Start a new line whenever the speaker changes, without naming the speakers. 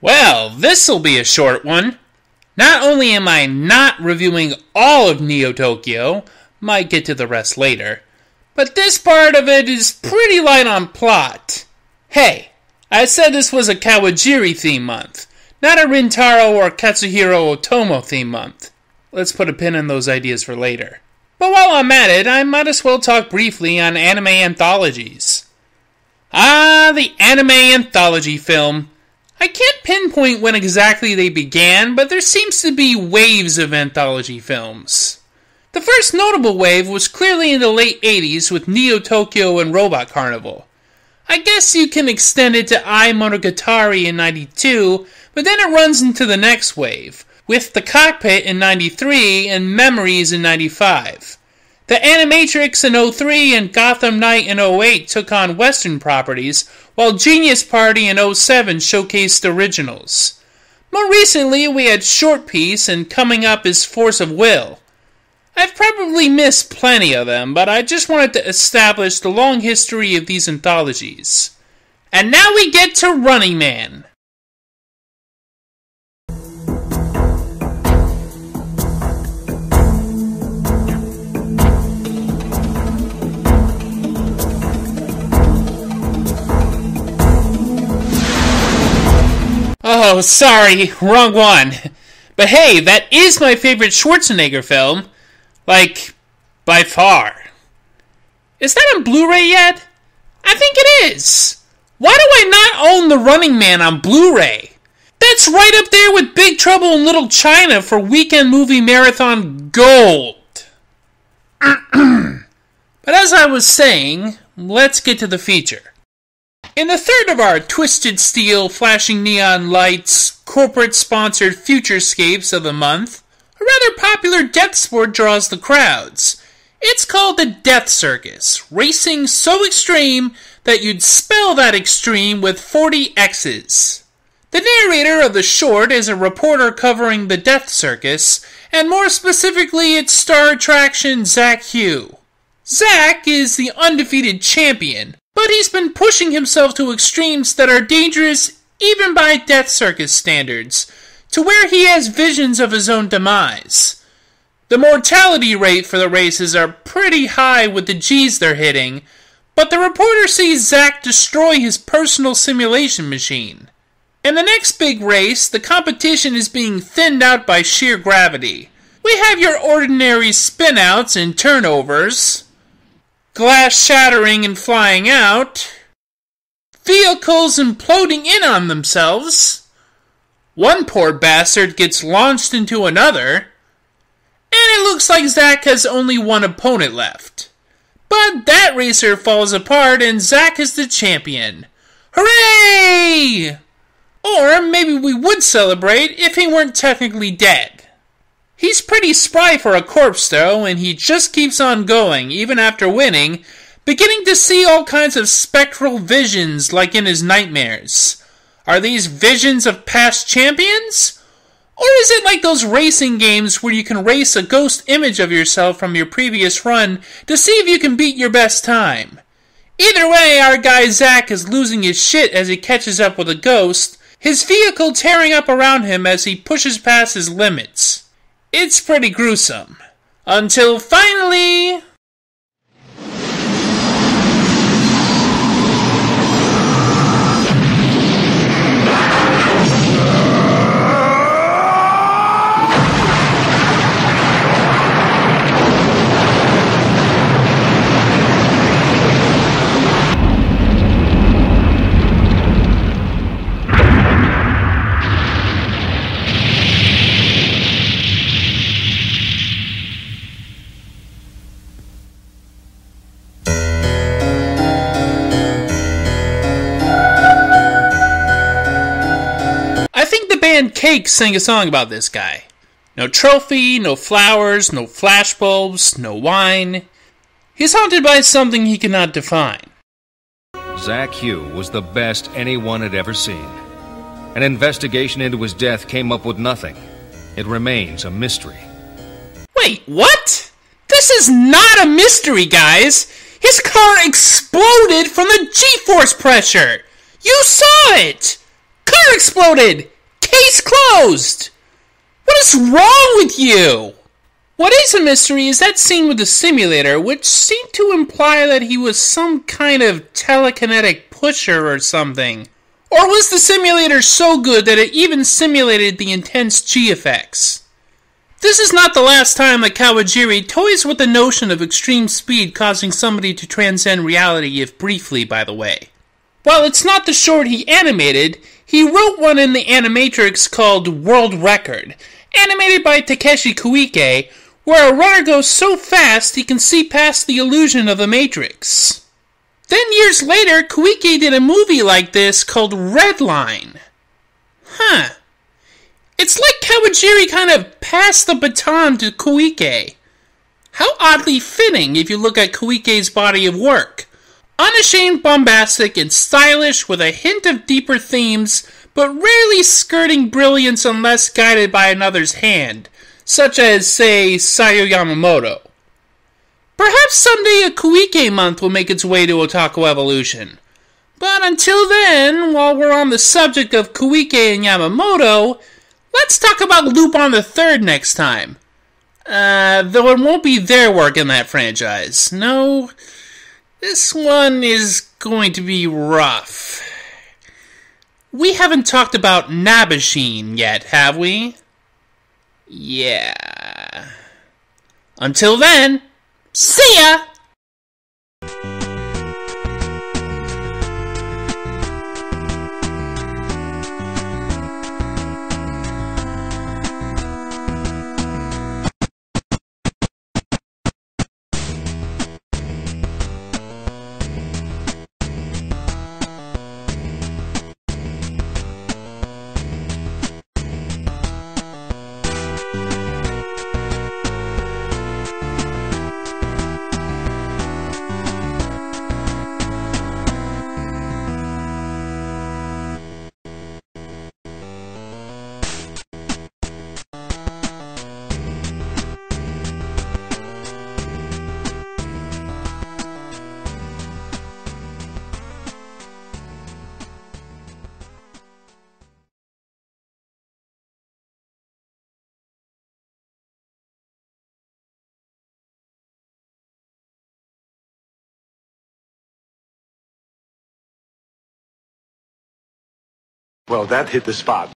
Well, this'll be a short one. Not only am I not reviewing all of Neo Tokyo, might get to the rest later, but this part of it is pretty light on plot. Hey, I said this was a Kawajiri theme month, not a Rintaro or Katsuhiro Otomo theme month. Let's put a pin in those ideas for later. But while I'm at it, I might as well talk briefly on anime anthologies. The anime anthology film. I can't pinpoint when exactly they began, but there seems to be waves of anthology films. The first notable wave was clearly in the late 80s with Neo Tokyo and Robot Carnival. I guess you can extend it to Ai Monogatari in 92, but then it runs into the next wave, with The Cockpit in 93 and Memories in 95. The Animatrix in 03 and Gotham Knight in 08 took on Western properties, while Genius Party in 07 showcased originals. More recently, we had Short Piece, and coming up is Force of Will. I've probably missed plenty of them, but I just wanted to establish the long history of these anthologies. And now we get to Running Man. Oh, sorry, wrong one. But hey, that is my favorite Schwarzenegger film. Like, by far. Is that on Blu-ray yet? I think it is. Why do I not own The Running Man on Blu-ray? That's right up there with Big Trouble in Little China for Weekend Movie Marathon Gold. But as I was saying, let's get to the feature. In the third of our twisted steel, flashing neon lights, corporate-sponsored futurescapes of the month, a rather popular death sport draws the crowds. It's called the Death Circus, racing so extreme that you'd spell that extreme with 40 X's. The narrator of the short is a reporter covering the Death Circus, and more specifically its star attraction, Zack Hugh. Zack is the undefeated champion, but he's been pushing himself to extremes that are dangerous even by Death Circus standards, to where he has visions of his own demise. The mortality rate for the races are pretty high with the G's they're hitting, but the reporter sees Zack destroy his personal simulation machine. In the next big race, the competition is being thinned out by sheer gravity. We have your ordinary spin-outs and turnovers, glass shattering and flying out, vehicles imploding in on themselves, one poor bastard gets launched into another, and it looks like Zack has only one opponent left. But that racer falls apart and Zack is the champion. Hooray! Or maybe we would celebrate if he weren't technically dead. He's pretty spry for a corpse though, and he just keeps on going, even after winning, beginning to see all kinds of spectral visions like in his nightmares. Are these visions of past champions? Or is it like those racing games where you can race a ghost image of yourself from your previous run to see if you can beat your best time? Either way, our guy Zack is losing his shit as he catches up with a ghost, his vehicle tearing up around him as he pushes past his limits. It's pretty gruesome. Until finally... Cake sang a song about this guy. No trophy, no flowers, no flashbulbs, no wine. He's haunted by something he cannot define.
Zack Hugh was the best anyone had ever seen. An investigation into his death came up with nothing. It remains a mystery.
Wait, what? This is not a mystery, guys! His car exploded from the G-force pressure! You saw it! Car exploded! Case closed! What is wrong with you? What is a mystery is that scene with the simulator, which seemed to imply that he was some kind of telekinetic pusher or something. Or was the simulator so good that it even simulated the intense G effects? This is not the last time that Kawajiri toys with the notion of extreme speed causing somebody to transcend reality, if briefly, by the way. While it's not the short he animated, he wrote one in the Animatrix called World Record, animated by Takeshi Koike, where a runner goes so fast he can see past the illusion of the Matrix. Then years later, Koike did a movie like this called Redline. It's like Kawajiri kind of passed the baton to Koike. How oddly fitting if you look at Koike's body of work. Unashamed bombastic and stylish with a hint of deeper themes, but rarely skirting brilliance unless guided by another's hand, such as, say, Sayo Yamamoto. Perhaps someday a Koike month will make its way to Otaku Evolution. But until then, while we're on the subject of Koike and Yamamoto, let's talk about Lupin the Third next time. Though it won't be their work in that franchise. No, this one is going to be rough. We haven't talked about Nabashin yet, have we? Yeah. Until then, see ya!
Well, that hit the spot.